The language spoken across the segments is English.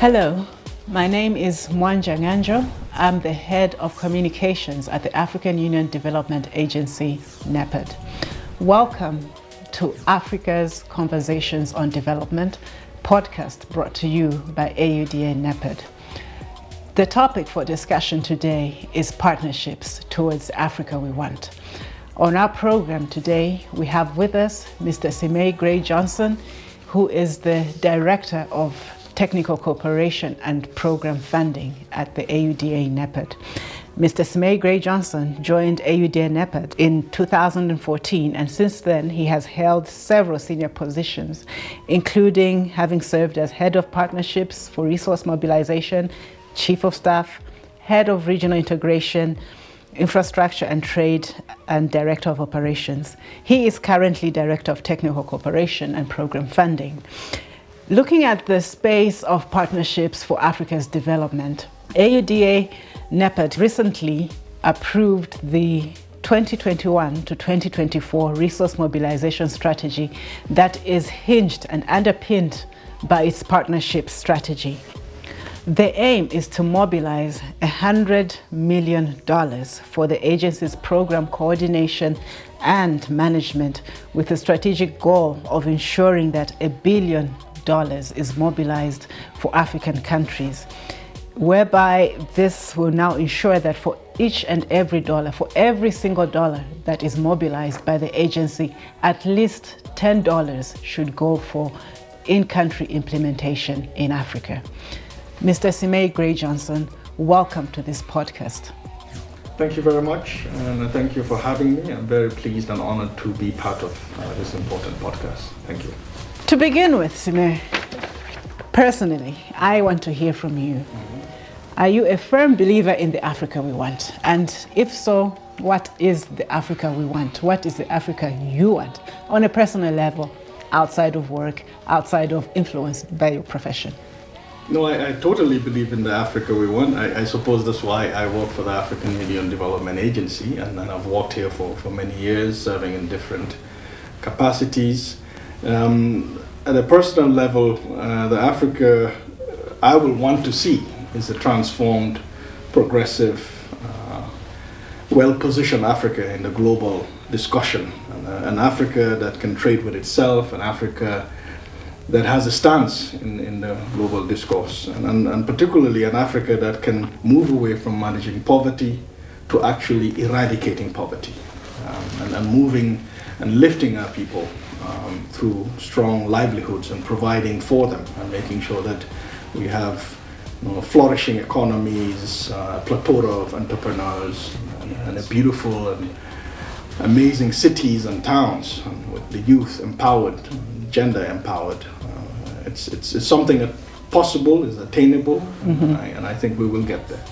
Hello, my name is Mwanja Nganjo. I'm the head of communications at the African Union Development Agency, NEPAD. Welcome to Africa's Conversations on Development podcast brought to you by AUDA NEPAD. The topic for discussion today is partnerships towards Africa we want. On our program today, we have with us Mr. Symerre Gray-Johnson, who is the Director of Technical Cooperation and Program Funding at the AUDA NEPAD. Mr. Symerre Gray-Johnson joined AUDA NEPAD in 2014, and since then he has held several senior positions, including having served as Head of Partnerships for Resource Mobilization, Chief of Staff, Head of Regional Integration, Infrastructure and Trade, and Director of Operations. He is currently Director of Technical Cooperation and Program Funding. Looking at the space of partnerships for Africa's development, AUDA NEPAD recently approved the 2021 to 2024 resource mobilization strategy that is hinged and underpinned by its partnership strategy. The aim is to mobilize $100 million for the agency's program coordination and management, with a strategic goal of ensuring that $1 billion is mobilized for African countries, whereby this will now ensure that for each and every dollar, for every single dollar that is mobilized by the agency, at least $10 should go for in-country implementation in Africa. Mr. Symerre Gray-Johnson, welcome to this podcast. Thank you very much, and thank you for having me. I'm very pleased and honored to be part of this important podcast. Thank you. To begin with, Symerre, personally, I want to hear from you. Are you a firm believer in the Africa we want? And if so, what is the Africa we want? What is the Africa you want on a personal level, outside of work, outside of influence by your profession? No, I totally believe in the Africa we want. I suppose that's why I work for the African Union Development Agency, and I've worked here for many years, serving in different capacities. At a personal level, the Africa I will want to see is a transformed, progressive, well-positioned Africa in the global discussion. An Africa that can trade with itself, an Africa that has a stance in the global discourse, and particularly an Africa that can move away from managing poverty to actually eradicating poverty, and moving and lifting our people through strong livelihoods and providing for them and making sure that we have flourishing economies, a plethora of entrepreneurs, and a beautiful and amazing cities and towns, with the youth empowered, gender empowered. It's something that possible, is attainable, and I think we will get there.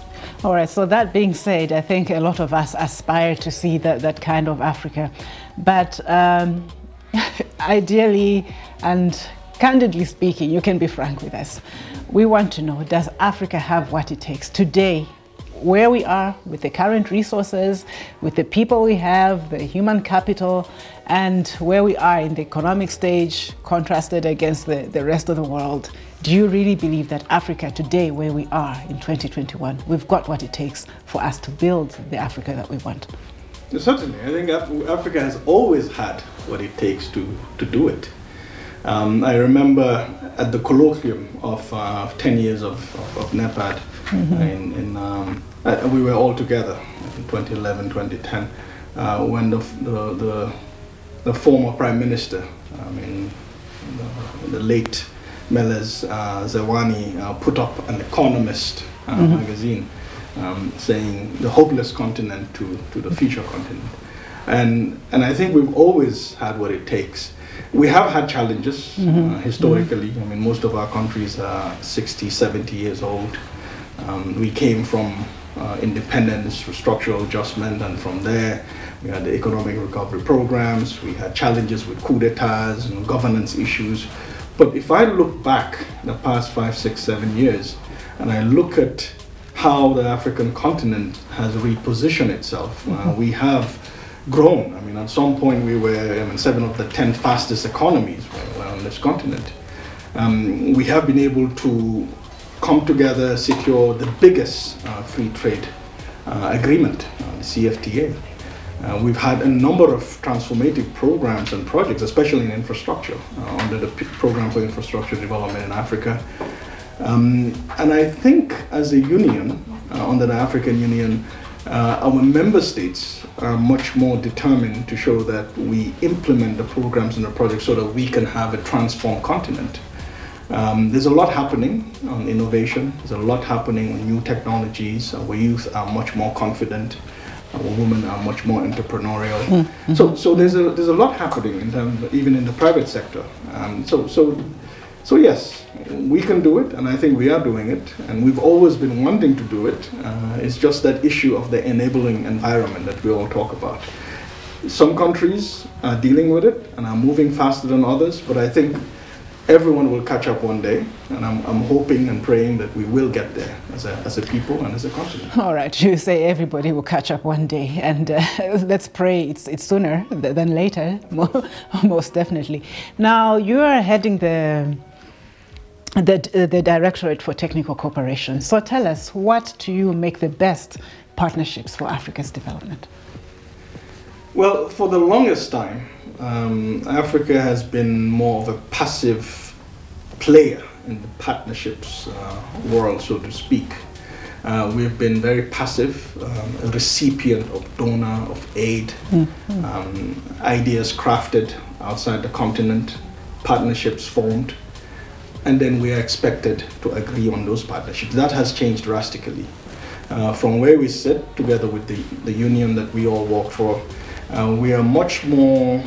All right, so that being said, I think a lot of us aspire to see that kind of Africa. But ideally and candidly speaking, you can be frank with us. We want to know, does Africa have what it takes today, where we are with the current resources, with the people we have, the human capital, and where we are in the economic stage contrasted against the rest of the world? Do you really believe that Africa today, where we are in 2021, we've got what it takes for us to build the Africa that we want? Certainly. I think Africa has always had what it takes to do it. I remember at the colloquium of 10 years of NEPAD, we were all together in 2011, 2010, when the former Prime Minister, the late Meles Zenawi, put up an Economist magazine saying the hopeless continent to the future continent. And I think we've always had what it takes. We have had challenges historically. Most of our countries are 60, 70 years old. We came from independence through structural adjustment, and from there we had the economic recovery programs. We had challenges with coup d'etats and governance issues. But if I look back the past 5, 6, 7 years, and I look at how the African continent has repositioned itself, we have grown. At some point we were 7 of the 10 fastest economies were on this continent. We have been able to come together, secure the biggest free trade agreement, the CFTA. We've had a number of transformative programs and projects, especially in infrastructure, under the Program for Infrastructure Development in Africa. And I think as a union, under the African Union, our member states are much more determined to show that we implement the programs and the projects so that we can have a transformed continent. There's a lot happening on innovation. There's a lot happening on new technologies. Our youth are much more confident. Our women are much more entrepreneurial. Mm-hmm. So there's a lot happening in terms, even in the private sector. So yes, we can do it, and I think we are doing it, and we've always been wanting to do it. It's just that issue of the enabling environment that we all talk about. Some countries are dealing with it and are moving faster than others, but I think everyone will catch up one day, and I'm hoping and praying that we will get there as a people and as a continent. All right, you say everybody will catch up one day, and let's pray it's sooner than later, most definitely. Now, you are heading the Directorate for Technical Cooperation. So tell us, what do you make the best partnerships for Africa's development? Well, for the longest time, Africa has been more of a passive player in the partnerships world, so to speak. We've been very passive, a recipient of donor, of aid, ideas crafted outside the continent, partnerships formed, and then we are expected to agree on those partnerships. That has changed drastically. From where we sit, together with the union that we all work for, we are much more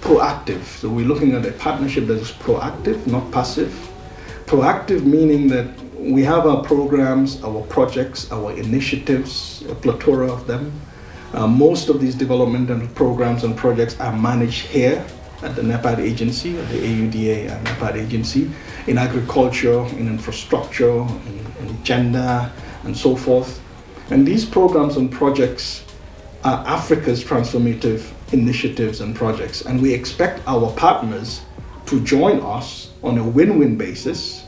proactive. So we're looking at a partnership that is proactive, not passive. Proactive meaning that we have our programs, our projects, our initiatives, a plethora of them. Most of these developmental programs and projects are managed here at the NEPAD agency, at the AUDA and NEPAD agency, in agriculture, in infrastructure, in gender, and so forth. And these programs and projects are Africa's transformative initiatives and projects, and we expect our partners to join us on a win-win basis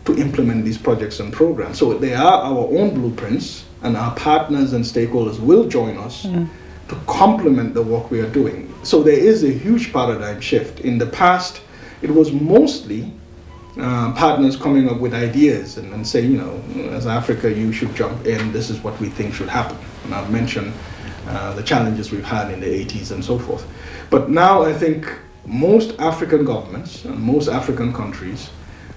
to implement these projects and programs. So they are our own blueprints, and our partners and stakeholders will join us to complement the work we are doing. So there is a huge paradigm shift. In the past, it was mostly partners coming up with ideas and saying, you know, as Africa, you should jump in, this is what we think should happen. And I've mentioned the challenges we've had in the 80s and so forth. But now I think most African governments and most African countries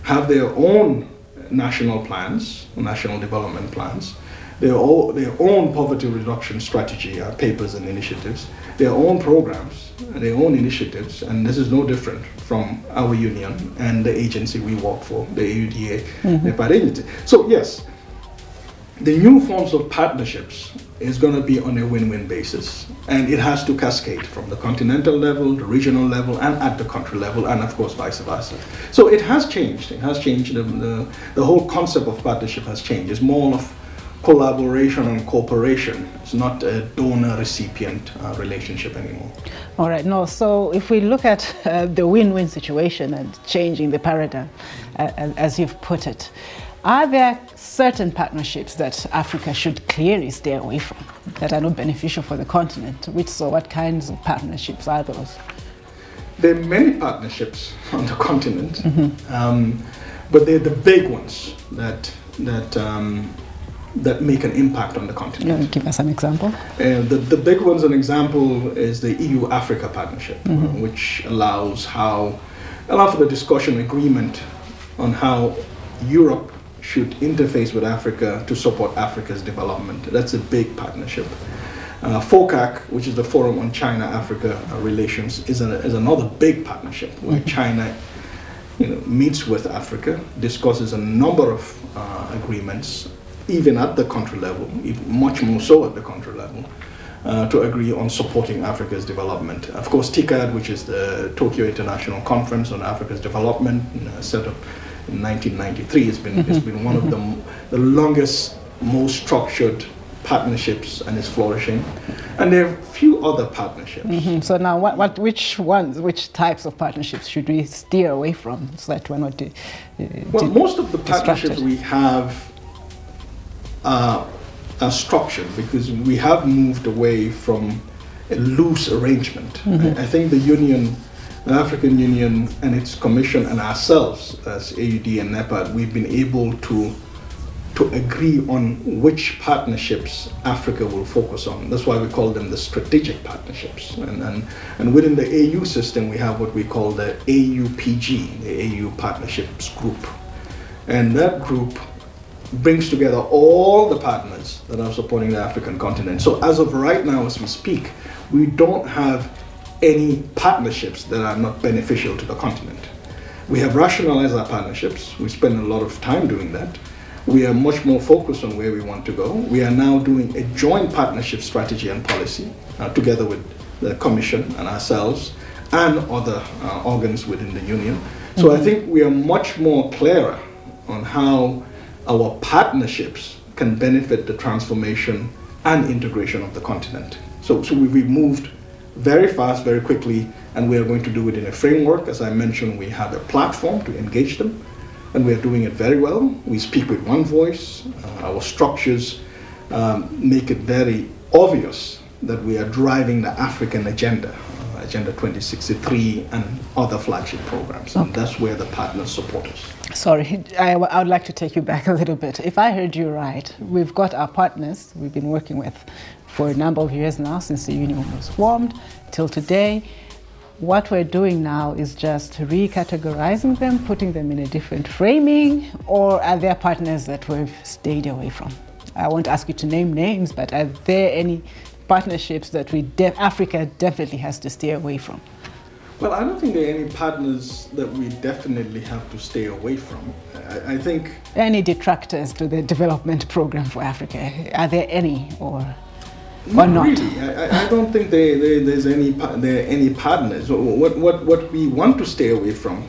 have their own national plans, national development plans, their own poverty reduction strategy, papers and initiatives, their own programs, their own initiatives, and this is no different from our union and the agency we work for, the AUDA, NEPAD agency. So yes, the new forms of partnerships is going to be on a win-win basis, and it has to cascade from the continental level, the regional level, and at the country level, and of course vice versa. So it has changed. It has changed. The whole concept of partnership has changed. It's more of collaboration and cooperation. It's not a donor-recipient relationship anymore. All right. No. So if we look at the win-win situation and changing the paradigm, as you've put it, are there certain partnerships that Africa should clearly stay away from that are not beneficial for the continent? What kinds of partnerships are those? There are many partnerships on the continent, but they're the big ones that make an impact on the continent. You want to give us an example? The big ones, an example is the EU-Africa partnership, which allows for the discussion agreement on how Europe should interface with Africa to support Africa's development. That's a big partnership. FOCAC, which is the Forum on China-Africa Relations, is another big partnership where China meets with Africa, discusses a number of agreements, even at the country level, much more so at the country level, to agree on supporting Africa's development. Of course, TICAD, which is the Tokyo International Conference on Africa's Development, set up in 1993, has been one of the longest, most structured partnerships and is flourishing. And there are a few other partnerships. So now, which types of partnerships should we steer away from so that we're not well, most of the partnerships we have are structured because we have moved away from a loose arrangement. I think the Union, the African Union and its Commission and ourselves as AUD and NEPAD, we've been able to agree on which partnerships Africa will focus on. That's why we call them the strategic partnerships. And within the AU system, we have what we call the AUPG, the AU Partnerships Group. And that group brings together all the partners that are supporting the African continent. So as of right now, as we speak, we don't have any partnerships that are not beneficial to the continent. We have rationalized our partnerships. We spend a lot of time doing that. We are much more focused on where we want to go. We are now doing a joint partnership strategy and policy together with the Commission and ourselves and other organs within the Union. So I think we are much more clearer on how our partnerships can benefit the transformation and integration of the continent. So we've moved very fast, very quickly, and we are going to do it in a framework. As I mentioned, we have a platform to engage them. And we are doing it very well. We speak with one voice. Our structures make it very obvious that we are driving the African agenda, Agenda 2063 and other flagship programs. And that's where the partners support us. Sorry, I would like to take you back a little bit. If I heard you right, we've got our partners we've been working with for a number of years now, since the Union was formed till today. What we're doing now is just recategorizing them, putting them in a different framing, or are there partners that we've stayed away from? I won't ask you to name names, but are there any partnerships that Africa definitely has to stay away from? Well, I don't think there are any partners that we definitely have to stay away from. I think... Any detractors to the development program for Africa? Are there any, or not not? Really. I don't think there are any partners. What we want to stay away from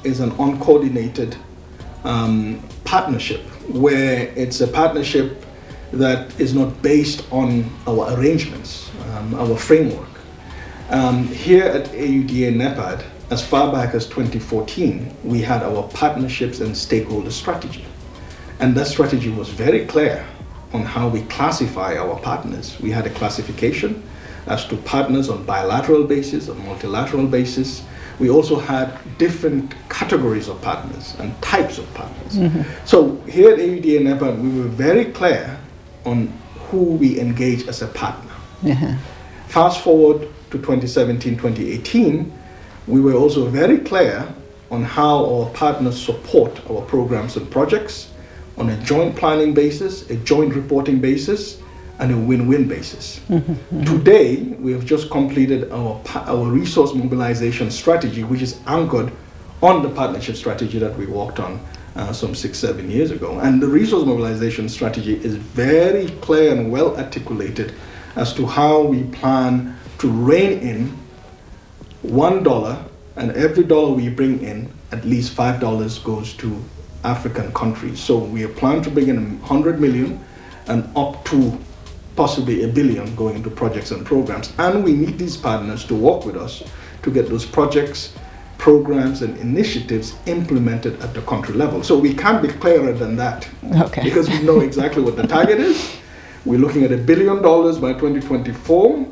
is an uncoordinated partnership, where it's a partnership that is not based on our arrangements, our framework. Here at AUD and NEPAD, as far back as 2014, we had our partnerships and stakeholder strategy. And that strategy was very clear on how we classify our partners. We had a classification as to partners on bilateral basis, on multilateral basis. We also had different categories of partners and types of partners. So here at AUD and NEPAD, we were very clear on who we engage as a partner. Fast forward to 2017, 2018, we were also very clear on how our partners support our programs and projects on a joint planning basis, a joint reporting basis, and a win-win basis. Today, we have just completed our resource mobilization strategy, which is anchored on the partnership strategy that we worked on some 6-7 years ago. And the resource mobilization strategy is very clear and well articulated as to how we plan to rein in $1, and every dollar we bring in, at least $5 goes to African countries. So we plan to bring in 100 million and up to possibly $1 billion going into projects and programs. And we need these partners to work with us to get those projects, programs, and initiatives implemented at the country level. So we can't be clearer than that, because we know exactly what the target is. We're looking at $1 billion by 2024,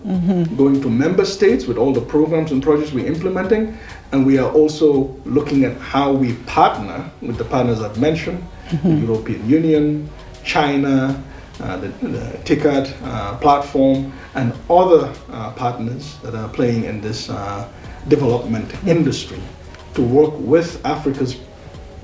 going to member states with all the programs and projects we're implementing. And we are also looking at how we partner with the partners I've mentioned, the European Union, China, the TICAD platform, and other partners that are playing in this development industry to work with Africa's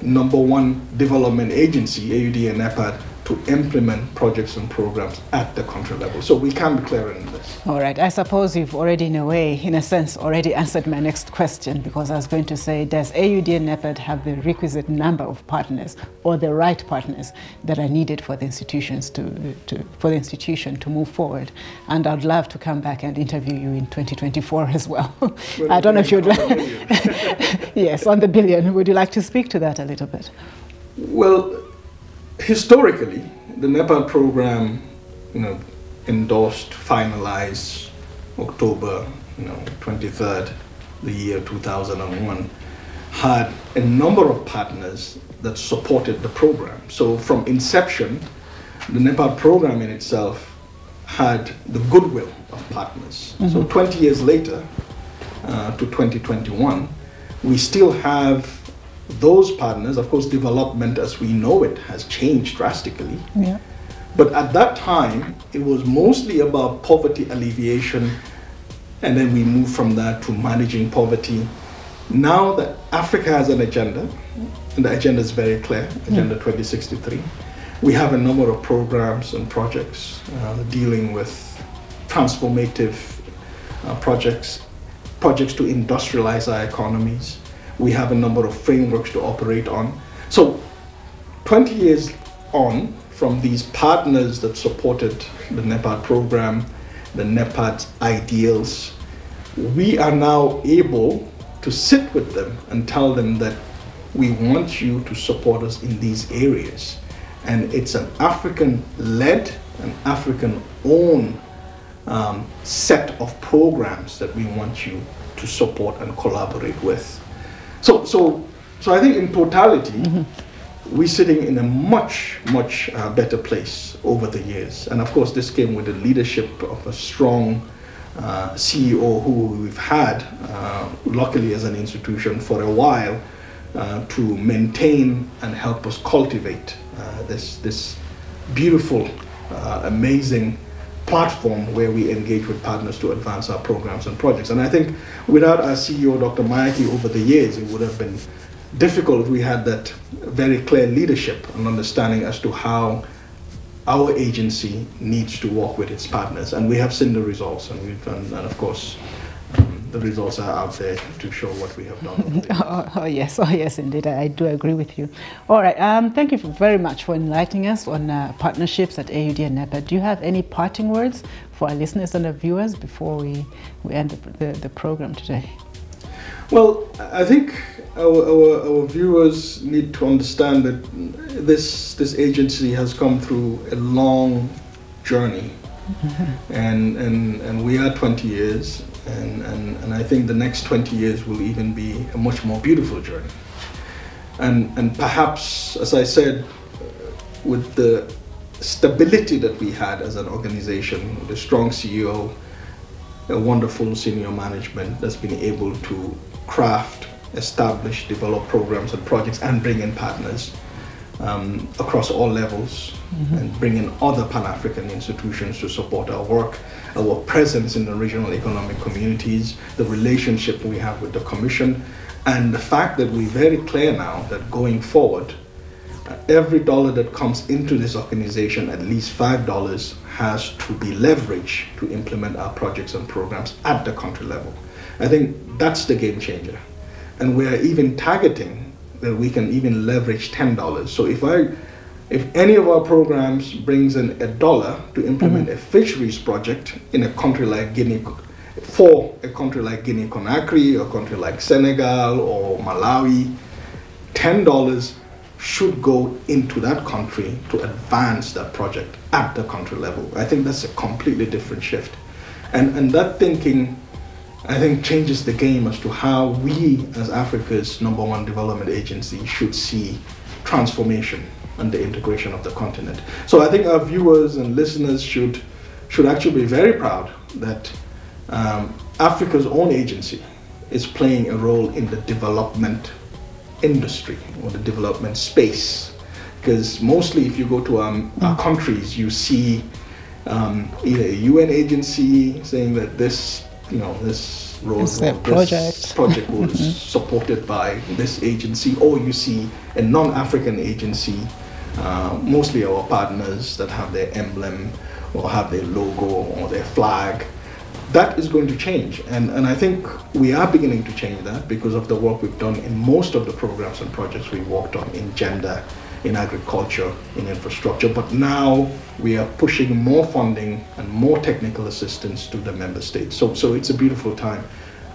#1 development agency, AUD and NEPAD, to implement projects and programs at the country level. So we can be clearer in this. All right. I suppose you've already, in a way, in a sense, already answered my next question, because I was going to say, does AUD and NEPAD have the requisite number of partners, or the right partners that are needed for the institutions for the institution to move forward? And I'd love to come back and interview you in 2024 as well. I don't know if you'd like. Yes, on the billion. Would you like to speak to that a little bit? Well, historically, the NEPAD program endorsed, finalized October 23rd, the year 2001, had a number of partners that supported the program. So from inception, the NEPAD program in itself had the goodwill of partners. So 20 years later, to 2021, we still have those partners. Of course, development as we know it has changed drastically. Yeah. But at that time, it was mostly about poverty alleviation, and then we moved from that to managing poverty. Now that Africa has an agenda, and the agenda is very clear, Agenda 2063, we have a number of programs and projects dealing with transformative projects to industrialize our economies. We have a number of frameworks to operate on. So 20 years on from these partners that supported the NEPAD program, the NEPAD's ideals, we are now able to sit with them and tell them that we want you to support us in these areas. And it's an African-led and African-owned set of programs that we want you to support and collaborate with. So I think in totality, we're sitting in a much better place over the years. And of course, this came with the leadership of a strong CEO who we've had, luckily as an institution for a while, to maintain and help us cultivate this beautiful, amazing platform where we engage with partners to advance our programs and projects. And I think without our CEO, Dr. Mayaki, over the years, it would have been difficult if we had that very clear leadership and understanding as to how our agency needs to work with its partners. And we have seen the results, and of course, the results are out there to show what we have done. Oh yes, indeed. I do agree with you. All right, thank you very much for enlightening us on partnerships at AUD and NEPAD. Do you have any parting words for our listeners and our viewers before we end the program today? Well, I think our viewers need to understand that this agency has come through a long journey, and we are 20 years. And I think the next 20 years will even be a much more beautiful journey. And perhaps, as I said, with the stability that we had as an organization, with a strong CEO, a wonderful senior management that's been able to craft, establish, develop programs and projects and bring in partners across all levels, and bring in other Pan-African institutions to support our work, our presence in the regional economic communities, the relationship we have with the Commission, and the fact that we're very clear now that going forward, every dollar that comes into this organization, at least $5 has to be leveraged to implement our projects and programs at the country level. I think that's the game changer. And we're even targeting that we can even leverage $10. So if any of our programs brings in $1 to implement a fisheries project in a country like Guinea, for a country like Guinea-Conakry, or a country like Senegal or Malawi, $10 should go into that country to advance that project at the country level. I think that's a completely different shift. And that thinking, I think, changes the game as to how we, as Africa's #1 development agency, should see transformation and the integration of the continent. So I think our viewers and listeners should actually be very proud that Africa's own agency is playing a role in the development industry or the development space. Because mostly if you go to our countries, you see either a UN agency saying that this road, this project was supported by this agency, or you see a non-African agency, mostly our partners that have their emblem or have their logo or their flag. That is going to change, and I think we are beginning to change that because of the work we've done in most of the programs and projects we've worked on in gender, in agriculture, in infrastructure. But now we are pushing more funding and more technical assistance to the member states. So it's a beautiful time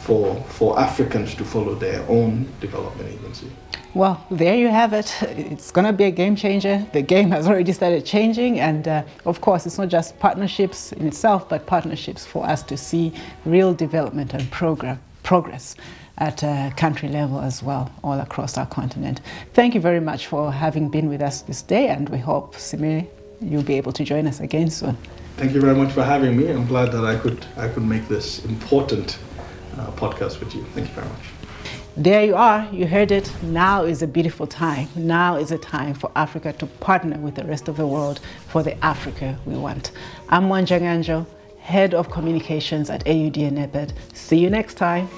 for Africans to follow their own development agency. Well, there you have it. It's going to be a game changer. The game has already started changing, and of course, it's not just partnerships in itself, but partnerships for us to see real development and progress at a country level as well, all across our continent. Thank you very much for having been with us this day, and we hope, Symerre, you'll be able to join us again soon. Thank you very much for having me. I'm glad that I could make this important podcast with you. Thank you very much. There you are, you heard it. Now is a beautiful time. Now is a time for Africa to partner with the rest of the world for the Africa we want. I'm Mwanja Nganjo, Head of Communications at AUD and NEPED. See you next time.